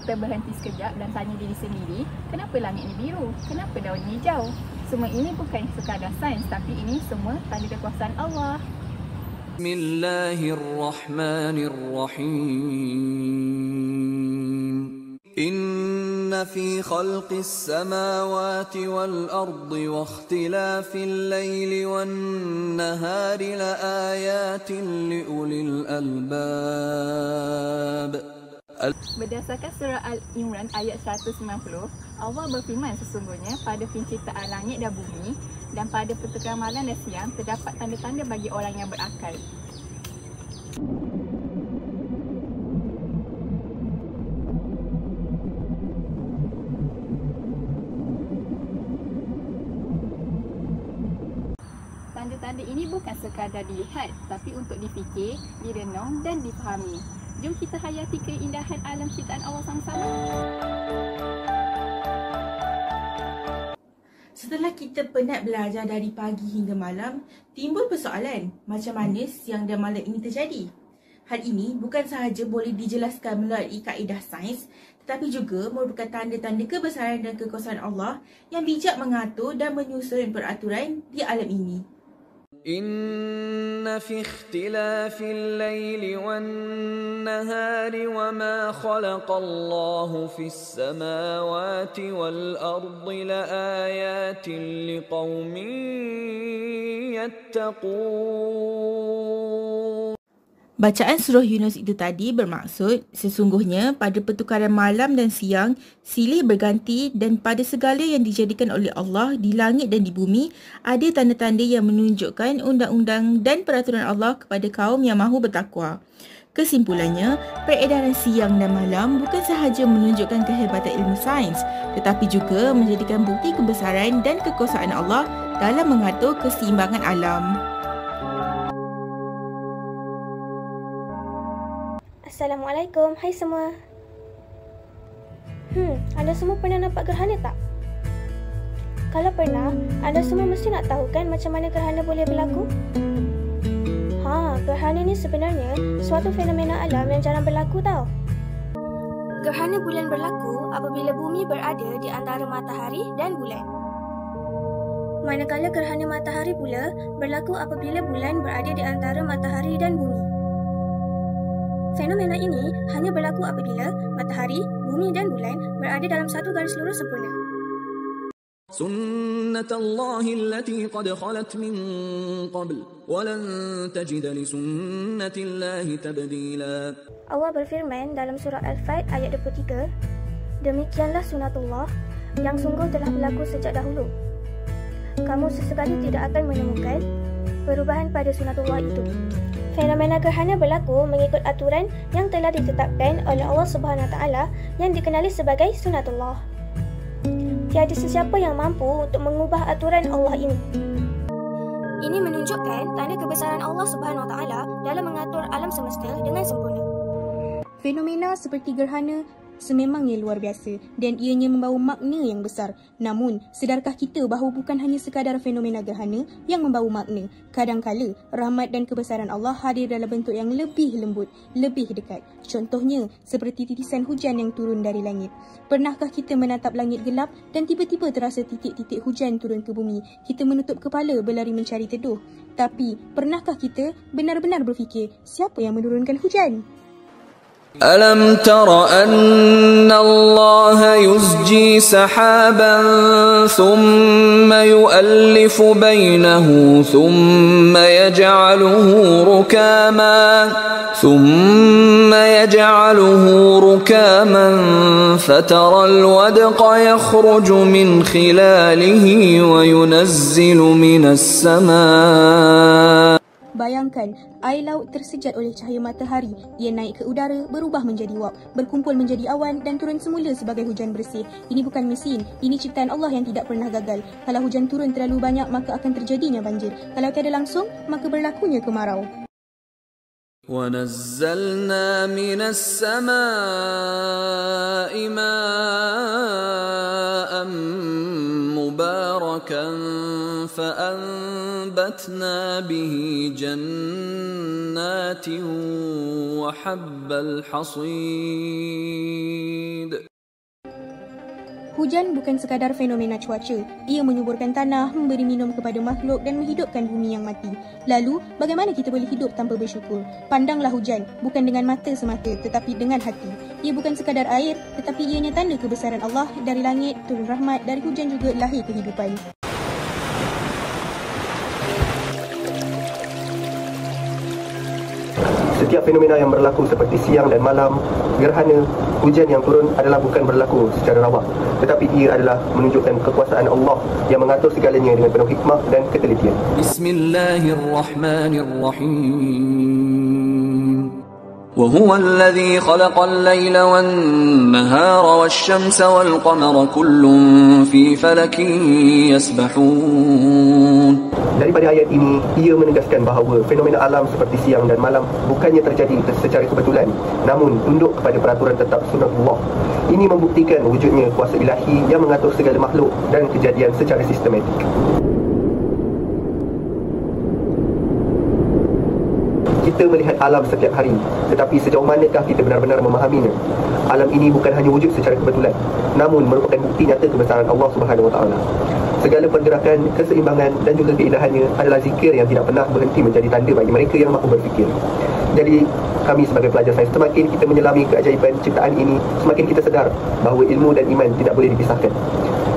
kita berhenti sekejap dan tanya diri sendiri, kenapa langit ini biru? Kenapa daun ini hijau? Semua ini bukan sekadar sains, tapi ini semua tanda kekuasaan Allah. Bismillahirrahmanirrahim. Inna fi khalqis samawati wal ardi wa ikhtilafil laili wan nahari la ayatin li ulil albab. Berdasarkan surah Al-Imran ayat 190, Allah berfirman sesungguhnya pada penciptaan langit dan bumi dan pada pertukaran malam dan siang terdapat tanda-tanda bagi orang yang berakal. Tanda-tanda ini bukan sekadar dilihat, tapi untuk difikir, direnung dan difahami. Jom kita hayati keindahan alam ciptaan Allah sama-sama. Setelah kita penat belajar dari pagi hingga malam, timbul persoalan macam mana siang dan malam ini terjadi. Hal ini bukan sahaja boleh dijelaskan melalui kaedah sains, tetapi juga merupakan tanda-tanda kebesaran dan kekuasaan Allah yang bijak mengatur dan menyusun peraturan di alam ini. Inna fi ikhtilafil laili wan nahari wa ma khalaqallahu fis samawati wal ardi la ayatin liqaumin yattaqun. Bacaan surah Yunus itu tadi bermaksud sesungguhnya pada pertukaran malam dan siang silih berganti dan pada segala yang dijadikan oleh Allah di langit dan di bumi ada tanda-tanda yang menunjukkan undang-undang dan peraturan Allah kepada kaum yang mahu bertakwa. Kesimpulannya, peredaran siang dan malam bukan sahaja menunjukkan kehebatan ilmu sains tetapi juga menjadikan bukti kebesaran dan kekuasaan Allah dalam mengatur keseimbangan alam. Assalamualaikum, hai semua. Anda semua pernah nampak gerhana tak? Kalau pernah, anda semua mesti nak tahu kan macam mana gerhana boleh berlaku? Gerhana ni sebenarnya suatu fenomena alam yang jarang berlaku tau. Gerhana bulan berlaku apabila bumi berada di antara matahari dan bulan. Manakala gerhana matahari pula berlaku apabila bulan berada di antara matahari dan bumi. Fenomena ini hanya berlaku apabila matahari, bumi dan bulan berada dalam satu garis lurus sempurna. Sunnatullahi allati qad khalat min qabl wa lan tajid li sunnatillahi tabdila. Allah berfirman dalam surah Al-Fat ayat 23, demikianlah sunatullah yang sungguh telah berlaku sejak dahulu. Kamu sesekali tidak akan menemukan perubahan pada sunatullah itu. Fenomena gerhana berlaku mengikut aturan yang telah ditetapkan oleh Allah Subhanahu Wa Taala yang dikenali sebagai sunatullah. Tiada sesiapa yang mampu untuk mengubah aturan Allah ini. Ini menunjukkan tanda kebesaran Allah Subhanahu Wa Taala dalam mengatur alam semesta dengan sempurna. Fenomena seperti gerhana sememangnya luar biasa dan ianya membawa makna yang besar. Namun, sedarkah kita bahawa bukan hanya sekadar fenomena gerhana yang membawa makna? Kadangkala, rahmat dan kebesaran Allah hadir dalam bentuk yang lebih lembut, lebih dekat. Contohnya, seperti titisan hujan yang turun dari langit. Pernahkah kita menatap langit gelap dan tiba-tiba terasa titik-titik hujan turun ke bumi? Kita menutup kepala berlari mencari teduh. Tapi, pernahkah kita benar-benar berfikir, siapa yang menurunkan hujan? ألم تر أن الله يزجي سحابا ثم يؤلف بينه ثم يجعله ركاما فترى الودق يخرج من خلاله وينزل من السماء. Bayangkan, air laut tersejat oleh cahaya matahari. Ia naik ke udara, berubah menjadi wap, berkumpul menjadi awan dan turun semula sebagai hujan bersih. Ini bukan mesin, ini ciptaan Allah yang tidak pernah gagal. Kalau hujan turun terlalu banyak, maka akan terjadinya banjir. Kalau tiada langsung, maka berlakunya kemarau. وَنَزَّلْنَا مِنَ السَّمَاءِ مَاءً مباركا فأنبتنا به جنات وحب الحصيد. Hujan bukan sekadar fenomena cuaca. Ia menyuburkan tanah, memberi minum kepada makhluk dan menghidupkan bumi yang mati. Lalu, bagaimana kita boleh hidup tanpa bersyukur? Pandanglah hujan, bukan dengan mata semata, tetapi dengan hati. Ia bukan sekadar air, tetapi ianya tanda kebesaran Allah. Dari langit, turun rahmat, dari hujan juga lahir kehidupan. Setiap fenomena yang berlaku seperti siang dan malam, gerhana, hujan yang turun adalah bukan berlaku secara rawak, tetapi ia adalah menunjukkan kekuasaan Allah yang mengatur segalanya dengan penuh hikmah dan ketelitian. Bismillahirrahmanirrahim. وهو الذي خلق الليل والنهار والشمس والقمر كل في فلك يسبحون. Daripada ayat ini, ia menegaskan bahawa fenomena alam seperti siang dan malam bukannya terjadi secara kebetulan, namun tunduk kepada peraturan tetap sunatullah. Ini membuktikan wujudnya kuasa ilahi yang mengatur segala makhluk dan kejadian secara sistematik. Kita melihat alam setiap hari, tetapi sejauh manakah kita benar-benar memahaminya? Alam ini bukan hanya wujud secara kebetulan, namun merupakan bukti nyata kebesaran Allah Subhanahu Wa Taala. Segala pergerakan, keseimbangan dan juga keindahannya adalah zikir yang tidak pernah berhenti menjadi tanda bagi mereka yang mahu berfikir. Jadi, kami sebagai pelajar sains, semakin kita menyelami keajaiban ciptaan ini, semakin kita sedar bahawa ilmu dan iman tidak boleh dipisahkan.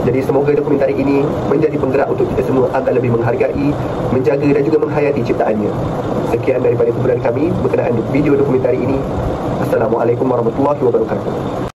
Jadi semoga dokumentari ini menjadi penggerak untuk kita semua agar lebih menghargai, menjaga dan juga menghayati ciptaannya. Sekian daripada kumpulan kami berkenaan video dokumentari ini. Assalamualaikum warahmatullahi wabarakatuh.